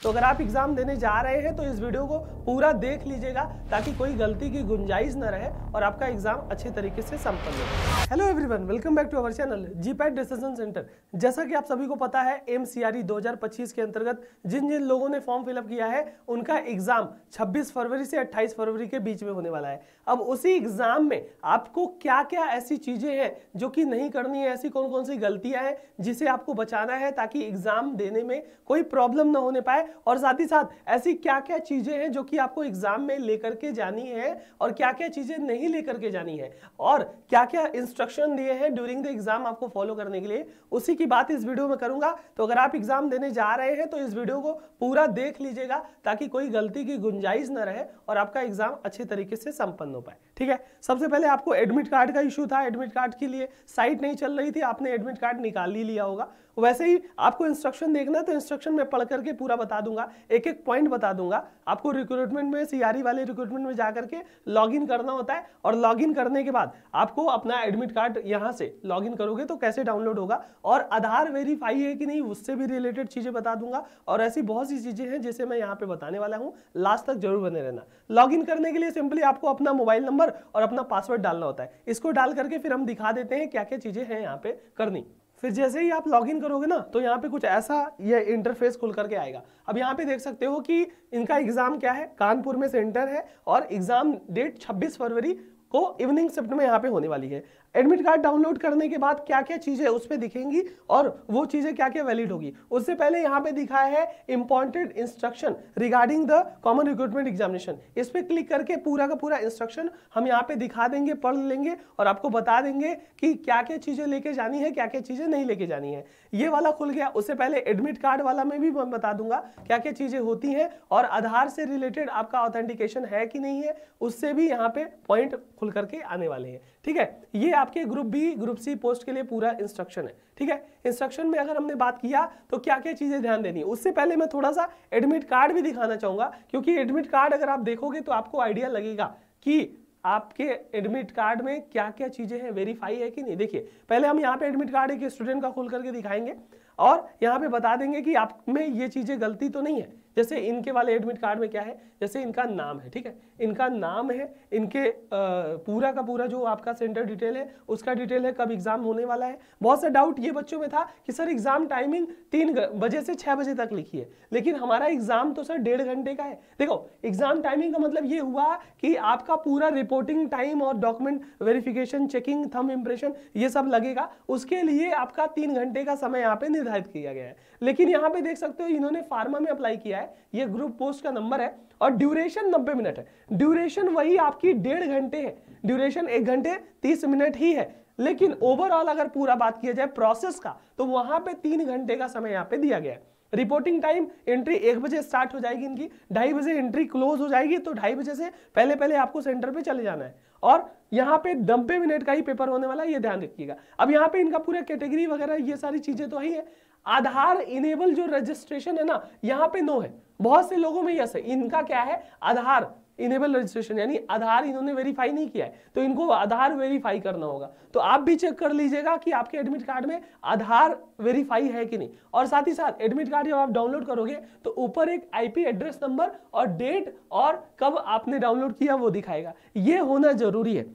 तो अगर आप एग्जाम देने जा रहे हैं तो इस वीडियो को पूरा देख लीजिएगा ताकि कोई गलती की गुंजाइश न रहे और आपका एग्जाम अच्छे तरीके से संपन्न हो। Hello everyone, welcome back to our channel GPAT decision centre. जैसा कि आप सभी को पता है MCRE 2025 के अंतर्गत जिन जिन लोगों ने फॉर्म फिलअप किया है उनका एग्जाम 26 फरवरी से 28 फरवरी के बीच में होने वाला है। अब उसी एग्जाम में आपको क्या क्या ऐसी चीजें हैं जो कि नहीं करनी है, ऐसी कौन कौन सी गलतियां हैं जिसे आपको बचाना है ताकि एग्जाम देने में कोई प्रॉब्लम ना होने पाए, और साथ ही साथ ऐसी क्या क्या चीजें हैं जो कि आपको एग्जाम में लेकर के जानी है और क्या क्या चीजें नहीं लेकर के जानी है, और क्या क्या इंस्ट्रक्शन दिए हैं ड्यूरिंग द एग्जाम आपको फॉलो करने के लिए, उसी की बात इस वीडियो में करूंगा। तो अगर आप एग्जाम देने जा रहे हैं तो इस वीडियो को पूरा देख लीजिएगा ताकि कोई गलती की गुंजाइश न रहे और आपका एग्जाम अच्छे तरीके से संपन्न हो पाए। ठीक है, सबसे पहले आपको एडमिट कार्ड का इशू था, एडमिट कार्ड के लिए साइट नहीं चल रही थी, आपने एडमिट कार्ड निकाल ही लिया होगा। वैसे ही आपको इंस्ट्रक्शन देखना है तो इंस्ट्रक्शन में पढ़ करके पूरा बता दूंगा, एक एक पॉइंट बता दूंगा। आपको रिक्रूटमेंट में CRE वाले रिक्रूटमेंट में जाकर के लॉगिन करना होता है, और लॉगिन करने के बाद आपको अपना एडमिट कार्ड यहां से लॉगिन करोगे तो कैसे डाउनलोड होगा, और आधार वेरीफाई है कि नहीं उससे भी रिलेटेड चीजें बता दूंगा, और ऐसी बहुत सी चीजें हैं जिसे मैं यहाँ पे बताने वाला हूँ। लास्ट तक जरूर बने रहना। लॉगिन करने के लिए सिंपली आपको अपना मोबाइल नंबर और अपना पासवर्ड डालना होता है। इसको डाल करके फिर हम दिखा देते हैं क्या क्या चीजें हैं यहाँ पे करनी। फिर जैसे ही आप लॉगिन करोगे ना तो यहाँ पे कुछ ऐसा ये इंटरफेस खुल करके आएगा। अब यहाँ पे देख सकते हो कि इनका एग्जाम क्या है, कानपुर में सेंटर है और एग्जाम डेट 26 फरवरी को इवनिंग शिफ्ट में यहाँ पे होने वाली है। एडमिट कार्ड डाउनलोड करने के बाद क्या क्या चीजें उस पे दिखेंगी और वो चीजें क्या क्या वैलिड होगी, उससे पहले यहाँ पे दिखाया है important instruction regarding the common recruitment examination. इस पे क्लिक करके पूरा का पूरा इंस्ट्रक्शन हम यहाँ पे दिखा देंगे, पढ़ लेंगे और आपको बता देंगे कि क्या क्या चीजें लेके जानी है, क्या क्या चीजें नहीं लेके जानी है। ये वाला खुल गया। उससे पहले एडमिट कार्ड वाला में भी मैं बता दूंगा क्या क्या चीजें होती हैं, और आधार से रिलेटेड आपका ऑथेंटिकेशन है कि नहीं है उससे भी यहाँ पे पॉइंट खुल करके आने वाले हैं। ठीक है, ये आपके group B group C post के लिए पूरा इंस्ट्रक्शन है। ठीक है, इंस्ट्रक्शन में अगर हमने बात किया तो क्या क्या चीजें ध्यान देनी है, उससे पहले मैं थोड़ा सा एडमिट कार्ड भी दिखाना चाहूंगा, क्योंकि एडमिट कार्ड अगर आप देखोगे तो आपको आइडिया लगेगा कि आपके एडमिट कार्ड में क्या क्या चीजें हैं, वेरीफाई है कि नहीं। देखिए, पहले हम यहाँ पे एडमिट कार्ड एक स्टूडेंट का खोल करके दिखाएंगे और यहाँ पे बता देंगे कि आप में ये चीजें गलती तो नहीं है। जैसे इनके वाले एडमिट कार्ड में क्या है, जैसे इनका नाम है, ठीक है, इनका नाम है, इनके पूरा का पूरा जो आपका सेंटर डिटेल है उसका डिटेल है, कब एग्जाम होने वाला है। बहुत सा डाउट ये बच्चों में था कि सर एग्जाम टाइमिंग 3 बजे से 6 बजे तक लिखी है, लेकिन हमारा एग्जाम तो सर 1.5 घंटे का है। देखो, एग्जाम टाइमिंग का मतलब ये हुआ कि आपका पूरा रिपोर्टिंग टाइम और document verification, checking, thumb impression ये सब लगेगा, उसके लिए आपका 3 घंटे का समय यहाँ पे निर्धारित किया गया है। लेकिन यहाँ पे देख सकते हो इन्होंने फार्मा में अप्लाई किया है, ये ग्रुप पोस्ट का नंबर है और ड्यूरेशन 90 मिनट है। ड्यूरेशन वही आपकी 1.5 घंटे है, ड्यूरेशन 1 घंटे 30 मिनट ही है, लेकिन ओवरऑल अगर पूरा बात किया जाए प्रोसेस का तो वहां पे 3 घंटे का समय यहाँ पे दिया गया है। रिपोर्टिंग टाइम एंट्री 1 बजे स्टार्ट हो जाएगी इनकी, 2:30 बजे एंट्री क्लोज हो जाएगी, तो 2:30 बजे से पहले पहले आपको सेंटर पे चले जाना है, और यहाँ पे 90 मिनट का ही पेपर होने वाला है, ये ध्यान रखिएगा। अब यहाँ पे इनका पूरा कैटेगरी वगैरह ये सारी चीजें तो ही है। आधार इनेबल जो रजिस्ट्रेशन है ना, यहाँ पे नो है, बहुत से लोगों में यस है। इनका क्या है, आधार इनेबल रजिस्ट्रेशन यानी आधार इन्होंने वेरीफाई नहीं किया है, तो इनको आधार वेरीफाई करना होगा। तो आप भी चेक कर लीजिएगा कि आपके एडमिट कार्ड में आधार वेरीफाई है कि नहीं। और साथ ही साथ एडमिट कार्ड जब आप डाउनलोड करोगे तो ऊपर एक IP एड्रेस नंबर और डेट और कब आपने डाउनलोड किया वो दिखाएगा, ये होना जरूरी है,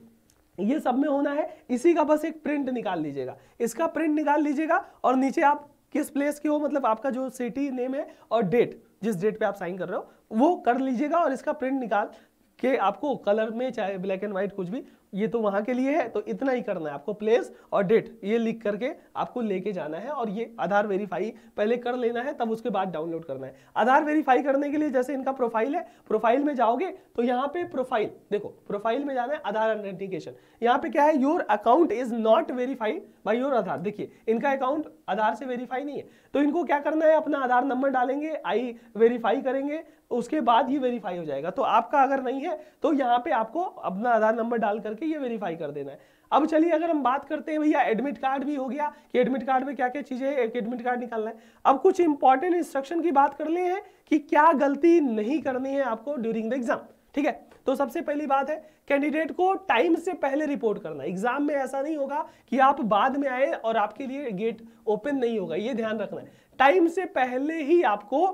ये सब में होना है। इसी का बस एक प्रिंट निकाल लीजिएगा, इसका प्रिंट निकाल लीजिएगा और नीचे आप किस प्लेस के हो, मतलब आपका जो सिटी नेम है और डेट, जिस डेट पे आप साइन कर रहे हो वो कर लीजिएगा, और इसका प्रिंट निकाल के आपको कलर में चाहे ब्लैक एंड व्हाइट कुछ भी, ये तो वहां के लिए है, तो इतना ही करना है आपको, प्लेस और डेट ये लिख करके आपको लेके जाना है, और ये आधार वेरीफाई पहले कर लेना है, तब उसके बाद डाउनलोड करना है। आधार वेरीफाई करने के लिए जैसे इनका प्रोफाइल है, प्रोफाइल में जाओगे तो यहाँ पे प्रोफाइल देखो, प्रोफाइल में जाना है, आधार ऑथेंटिकेशन, यहाँ पे क्या है, your account is not verified by your Aadhaar. देखिए, इनका अकाउंट आधार से वेरीफाई नहीं है, तो इनको क्या करना है, अपना आधार नंबर डालेंगे, आई वेरीफाई करेंगे, उसके बाद ये वेरीफाई हो जाएगा। तो आपका अगर नहीं है तो यहाँ पे आपको अपना आधार नंबर डाल करके ये वेरीफाई कर देना है। अब चलिए अगर हम बात करते हैं भैया, एडमिट कार्ड भी हो गया कि एडमिट कार्ड में क्या क्या चीजें हैं, एक एडमिट कार्ड निकालना है। अब कुछ इंपॉर्टेंट इंस्ट्रक्शन की बात कर ले हैं कि क्या गलती नहीं करनी है आपको ड्यूरिंग द एग्जाम। ठीक है, तो सबसे पहली बात है, कैंडिडेट को टाइम से पहले रिपोर्ट करना। एग्जाम में ऐसा नहीं होगा कि आप बाद में आए और आपके लिए गेट ओपन नहीं होगा, ये ध्यान रखना है। टाइम से पहले ही आपको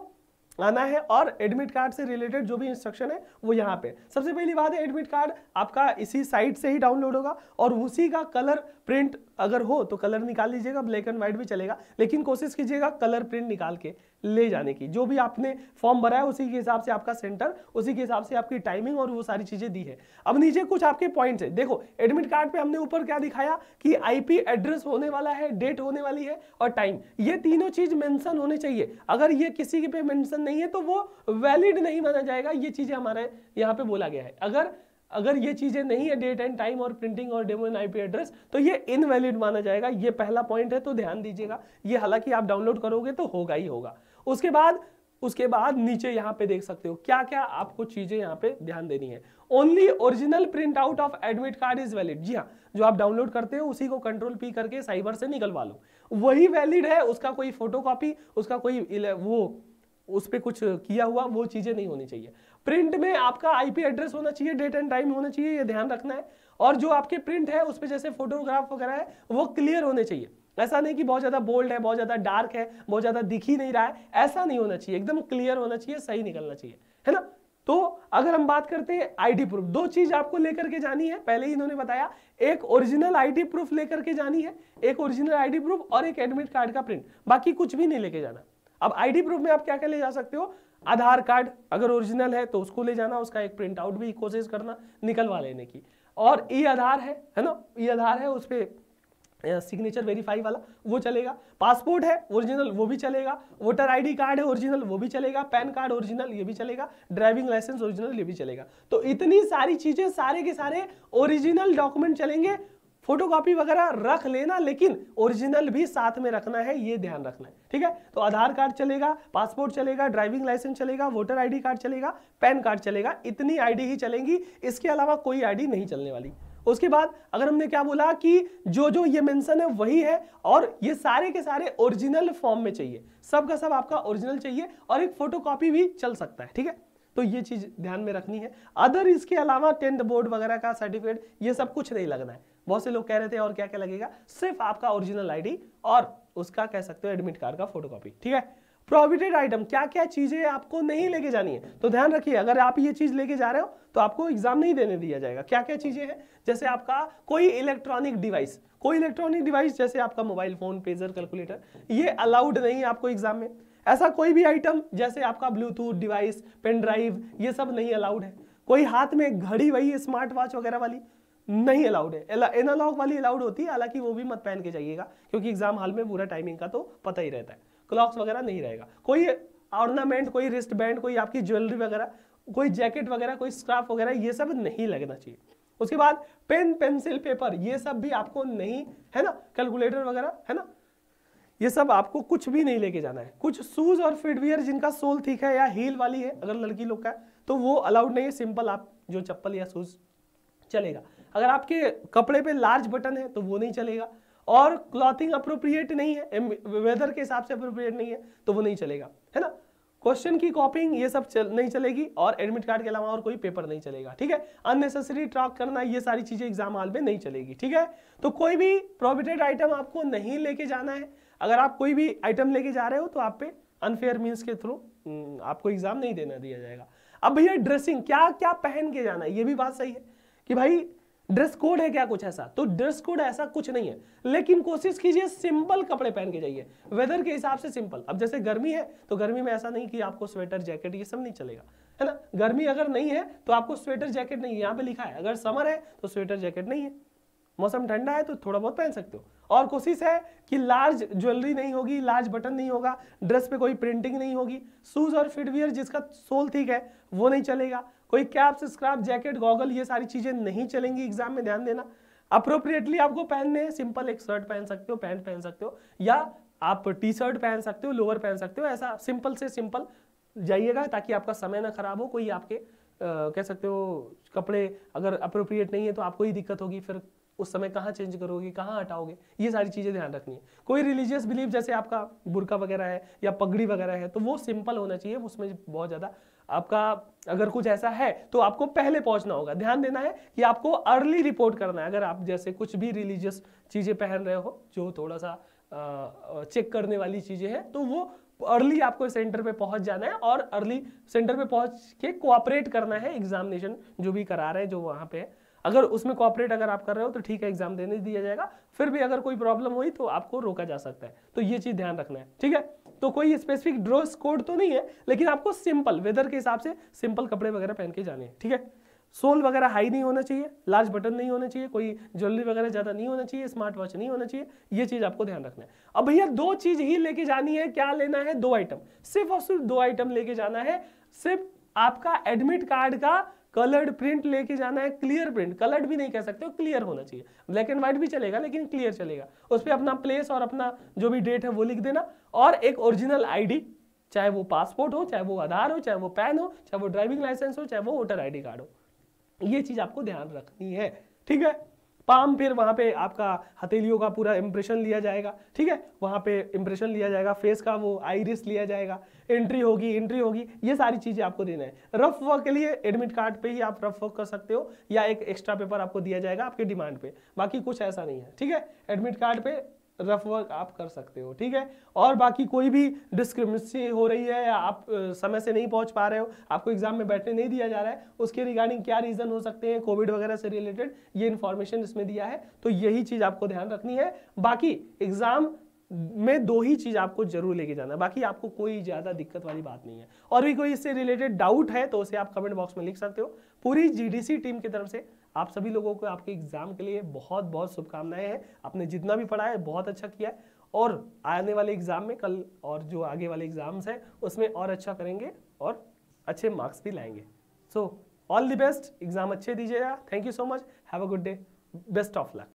आना है और एडमिट कार्ड से रिलेटेड जो भी इंस्ट्रक्शन है वो यहाँ पे। सबसे पहली बात है, एडमिट कार्ड आपका इसी साइट से ही डाउनलोड होगा और उसी का कलर प्रिंट अगर हो तो कलर निकाल लीजिएगा, ब्लैक एंड व्हाइट भी चलेगा, लेकिन कोशिश कीजिएगा कलर प्रिंट निकाल के ले जाने की। जो भी आपने फॉर्म भरा है उसी के हिसाब से आपका सेंटर, उसी के हिसाब से आपकी टाइमिंग और वो सारी चीजें दी है। अब नीचे कुछ आपके पॉइंट्स है, देखो एडमिट कार्ड पे हमने ऊपर क्या दिखाया कि आईपी एड्रेस होने वाला है, डेट होने वाली है और टाइम, ये तीनों चीज मेंशन होने चाहिए। अगर ये किसी पे मेंशन नहीं है तो वो वैलिड नहीं माना जाएगा। ये चीजें हमारे यहाँ पे बोला गया है। अगर ये चीजें नहीं है, डेट एंड टाइम और प्रिंटिंग और डेमो एंड आईपी एड्रेस, तो ये इनवैलिड माना जाएगा। ये पहला पॉइंट है, तो ध्यान दीजिएगा। ये हालांकि आप डाउनलोड करोगे तो होगा ही होगा। उसके बाद नीचे यहाँ पे देख सकते हो क्या क्या आपको चीजें यहाँ पे ध्यान देनी है। Only original print out of admit card is valid. जी हाँ, जो आप डाउनलोड करते हो उसी को Ctrl+P करके साइबर से निकलवा लो, वही वैलिड है। उसका कोई फोटोकॉपी, उसका कोई वो उस पर कुछ किया हुआ वो चीजें नहीं होनी चाहिए। प्रिंट में आपका आईपी एड्रेस होना चाहिए, डेट एंड टाइम होना चाहिए, ये ध्यान रखना है। और जो आपके प्रिंट है उस पर जैसे फोटोग्राफ वगैरह है वो क्लियर होने चाहिए। ऐसा नहीं कि बहुत ज्यादा बोल्ड है, बहुत ज्यादा डार्क है, बहुत ज्यादा दिख ही नहीं रहा है, ऐसा नहीं होना चाहिए। एकदम क्लियर होना चाहिए, सही निकलना चाहिए, है ना। तो अगर हम बात करते हैं आईडी प्रूफ, दो चीज आपको लेकर के जानी है, पहले ही इन्होंने बताया। एक ओरिजिनल आईडी प्रूफ लेकर के जानी है, एक ओरिजिनल आईडी प्रूफ और एक एडमिट कार्ड का प्रिंट, बाकी कुछ भी नहीं लेके जाना। अब आईडी प्रूफ में आप क्या क्या ले जा सकते हो, आधार कार्ड अगर ओरिजिनल है तो उसको ले जाना, उसका एक प्रिंट आउट भी कोशिश करना निकलवा लेने की। और ई आधार है ना, ई आधार है, उस पर सिग्नेचर वेरीफाई वाला वो चलेगा। पासपोर्ट है ओरिजिनल वो भी चलेगा, वोटर आईडी कार्ड है ओरिजिनल वो भी चलेगा, पैन कार्ड ओरिजिनल ये भी चलेगा, ड्राइविंग लाइसेंस ओरिजिनल ये भी चलेगा। तो इतनी सारी चीजें, सारे के सारे ओरिजिनल डॉक्यूमेंट चलेंगे। फोटोकॉपी वगैरह रख लेना, लेकिन ओरिजिनल भी साथ में रखना है, ये ध्यान रखना है, ठीक है। तो आधार कार्ड चलेगा, पासपोर्ट चलेगा, ड्राइविंग लाइसेंस चलेगा, वोटर आईडी कार्ड चलेगा, पैन कार्ड चलेगा, इतनी आईडी ही चलेंगी, इसके अलावा कोई आईडी नहीं चलने वाली। उसके बाद अगर हमने क्या बोला कि जो ये मेंशन है वही है, और ये सारे के सारे ओरिजिनल फॉर्म में चाहिए, सब का सब आपका ओरिजिनल चाहिए, और एक फोटोकॉपी भी चल सकता है, ठीक है। तो ये चीज ध्यान में रखनी है। अदर इसके अलावा 10th बोर्ड वगैरह का सर्टिफिकेट ये सब कुछ नहीं लगना है। बहुत से लोग कह रहे थे और क्या क्या लगेगा, सिर्फ आपका ओरिजिनल आईडी और उसका कह सकते हो एडमिट कार्ड का फोटोकॉपी, ठीक है। प्रोहिबिटेड आइटम, क्या क्या चीजें आपको नहीं लेके जानी है, तो ध्यान रखिए। अगर आप ये चीज लेके जा रहे हो तो आपको एग्जाम नहीं देने दिया जाएगा। क्या क्या चीजें हैं, जैसे आपका कोई इलेक्ट्रॉनिक डिवाइस जैसे आपका मोबाइल फोन, पेजर, कैलकुलेटर, ये अलाउड नहीं है आपको एग्जाम में। ऐसा कोई भी आइटम जैसे आपका ब्लूटूथ डिवाइस, पेन ड्राइव, ये सब नहीं अलाउड है। कोई हाथ में घड़ी, वही स्मार्ट वॉच वगैरह वाली नहीं अलाउड है। एनालॉग वाली अलाउड होती है, हालांकि वो भी मत पहन के जाइएगा, क्योंकि एग्जाम हॉल में पूरा टाइमिंग का तो पता ही रहता है। क्लॉक्स वगैरह नहीं रहेगा। कोई ऑर्नामेंट, कोई रिस्ट बैंड, कोई आपकी ज्वेलरी वगैरह, कोई जैकेट वगैरह, कोई स्कार्फ वगैरह, ये सब नहीं लगना चाहिए। उसके बाद पेन, पेंसिल, पेपर, ये सब भी आपको नहीं, है ना, कैलकुलेटर वगैरह, है ना, ये सब आपको कुछ भी नहीं लेके जाना है। कुछ शूज और फुटवियर जिनका सोल थिक है या हील वाली है, अगर लड़की लोग का है तो वो अलाउड नहीं है। सिंपल आप जो चप्पल या शूज चलेगा। अगर आपके कपड़े पे लार्ज बटन है तो वो नहीं चलेगा। और क्लॉथिंग अप्रोप्रिएट नहीं है, वेदर के हिसाब से अप्रोप्रिएट नहीं है तो वो नहीं चलेगा, है ना। क्वेश्चन की कॉपिंग ये सब नहीं चलेगी, और एडमिट कार्ड के अलावा और कोई पेपर नहीं चलेगा, ठीक है। अननेसेसरी ट्रैक करना, ये सारी चीजें एग्जाम हॉल में नहीं चलेगी, ठीक है। तो कोई भी प्रोहिबिटेड आइटम आपको नहीं लेके जाना है। अगर आप कोई भी आइटम लेके जा रहे हो तो आप पे अनफेयर मीन्स के थ्रू आपको एग्जाम नहीं देना दिया जाएगा। अब भैया ड्रेसिंग, क्या क्या पहन के जाना है, ये भी बात सही है कि भाई ड्रेस कोड है क्या कुछ ऐसा, तो ड्रेस कोड ऐसा कुछ नहीं है, लेकिन कोशिश कीजिए सिंपल कपड़े पहन के जाइए, वेदर के हिसाब से सिंपल। अब जैसे गर्मी है तो गर्मी में ऐसा नहीं कि आपको स्वेटर जैकेट ये सब नहीं चलेगा, है ना। गर्मी अगर नहीं है तो आपको स्वेटर जैकेट नहीं, यहाँ पे लिखा है। अगर समर है तो स्वेटर जैकेट नहीं है, मौसम ठंडा है तो थोड़ा बहुत पहन सकते हो। और कोशिश है कि लार्ज ज्वेलरी नहीं होगी, लार्ज बटन नहीं होगा, ड्रेस पे कोई प्रिंटिंग नहीं होगी। शूज और फुटवियर जिसका सोल थिक है वो नहीं चलेगा। कोई कैप्स, स्कार्फ, जैकेट, गॉगल, ये सारी चीजें नहीं चलेंगी एग्जाम में, ध्यान देना। अप्रोप्रिएटली आपको पहनने हैं, सिंपल एक शर्ट पहन सकते हो, पैंट पहन सकते हो, या आप टी शर्ट पहन सकते हो, लोअर पहन सकते हो। ऐसा सिंपल से सिंपल जाइएगा ताकि आपका समय ना खराब हो। कोई आपके कह सकते हो कपड़े अगर अप्रोप्रिएट नहीं है तो आपको ही दिक्कत होगी, फिर उस समय कहाँ चेंज करोगे, कहाँ हटाओगे, ये सारी चीजें ध्यान रखनी है। कोई रिलीजियस बिलीफ जैसे आपका बुर्का वगैरह है या पगड़ी वगैरह है तो वो सिंपल होना चाहिए, उसमें बहुत ज्यादा आपका अगर कुछ ऐसा है तो आपको पहले पहुंचना होगा। ध्यान देना है कि आपको अर्ली रिपोर्ट करना है। अगर आप जैसे कुछ भी रिलीजियस चीजें पहन रहे हो जो थोड़ा सा चेक करने वाली चीजें हैं तो वो अर्ली आपको सेंटर पे पहुंच जाना है और अर्ली सेंटर पे पहुंच के कोऑपरेट करना है एग्जामिनेशन जो भी करा रहे हैं, जो वहां पे है। अगर उसमें कोऑपरेट अगर आप कर रहे हो तो ठीक है, एग्जाम देने दिया जाएगा। फिर भी अगर कोई प्रॉब्लम हुई तो आपको रोका जा सकता है, तो ये चीज ध्यान रखना है, ठीक है। तो कोई स्पेसिफिक ड्रेस कोड तो नहीं है, लेकिन आपको सिंपल वेदर के हिसाब से सिंपल कपड़े वगैरह पहन के जाने हैं, ठीक है। सोल वगैरह हाई नहीं होना चाहिए, लार्ज बटन नहीं होना चाहिए, कोई ज्वेलरी वगैरह ज्यादा नहीं होना चाहिए, स्मार्ट वॉच नहीं होना चाहिए, ये चीज आपको ध्यान रखना है। अब भैया 2 चीज ही लेके जानी है, क्या लेना है? 2 आइटम, सिर्फ और सिर्फ 2 आइटम लेके जाना है। सिर्फ आपका एडमिट कार्ड का कलर्ड प्रिंट लेके जाना है, क्लियर प्रिंट, कलर्ड भी नहीं कह सकते हो, क्लियर होना चाहिए। ब्लैक एंड व्हाइट भी चलेगा लेकिन क्लियर चलेगा। उस पर अपना प्लेस और अपना जो भी डेट है वो लिख देना, और एक ओरिजिनल आईडी, चाहे वो पासपोर्ट हो, चाहे वो आधार हो, चाहे वो पैन हो, चाहे वो ड्राइविंग लाइसेंस हो, चाहे वो वोटर आईडी कार्ड हो, ये चीज आपको ध्यान रखनी है, ठीक है। पाम, फिर वहां पे आपका हथेलियों का पूरा इंप्रेशन लिया जाएगा, ठीक है। वहां पे इंप्रेशन लिया जाएगा, फेस का वो आइरिस लिया जाएगा, एंट्री होगी, ये सारी चीजें आपको देना है। रफ वर्क के लिए एडमिट कार्ड पे ही आप रफ वर्क कर सकते हो, या एक एक्स्ट्रा पेपर आपको दिया जाएगा आपके डिमांड पे, बाकी कुछ ऐसा नहीं है, ठीक है। एडमिट कार्ड पे रफ वर्क आप कर सकते हो, ठीक है। और बाकी कोई भी डिस्क्रिमिनेशन हो रही है, या आप समय से नहीं पहुंच पा रहे हो, आपको एग्जाम में बैठने नहीं दिया जा रहा है, उसके रिगार्डिंग क्या रीजन हो सकते हैं, कोविड वगैरह से रिलेटेड, ये इन्फॉर्मेशन इसमें दिया है। तो यही चीज आपको ध्यान रखनी है। बाकी एग्जाम में 2 ही चीज आपको जरूर लेके जाना है, बाकी आपको कोई ज्यादा दिक्कत वाली बात नहीं है। और भी कोई इससे रिलेटेड डाउट है तो उसे आप कमेंट बॉक्स में लिख सकते हो। पूरी जीडीसी टीम की तरफ से आप सभी लोगों को आपके एग्जाम के लिए बहुत बहुत शुभकामनाएं हैं। आपने जितना भी पढ़ा है बहुत अच्छा किया है, और आने वाले एग्जाम में कल और जो आगे वाले एग्जाम्स हैं उसमें और अच्छा करेंगे और अच्छे मार्क्स भी लाएंगे। So all the best, exam अच्छे दीजिएगा। Thank you so much, have a good day, best of luck.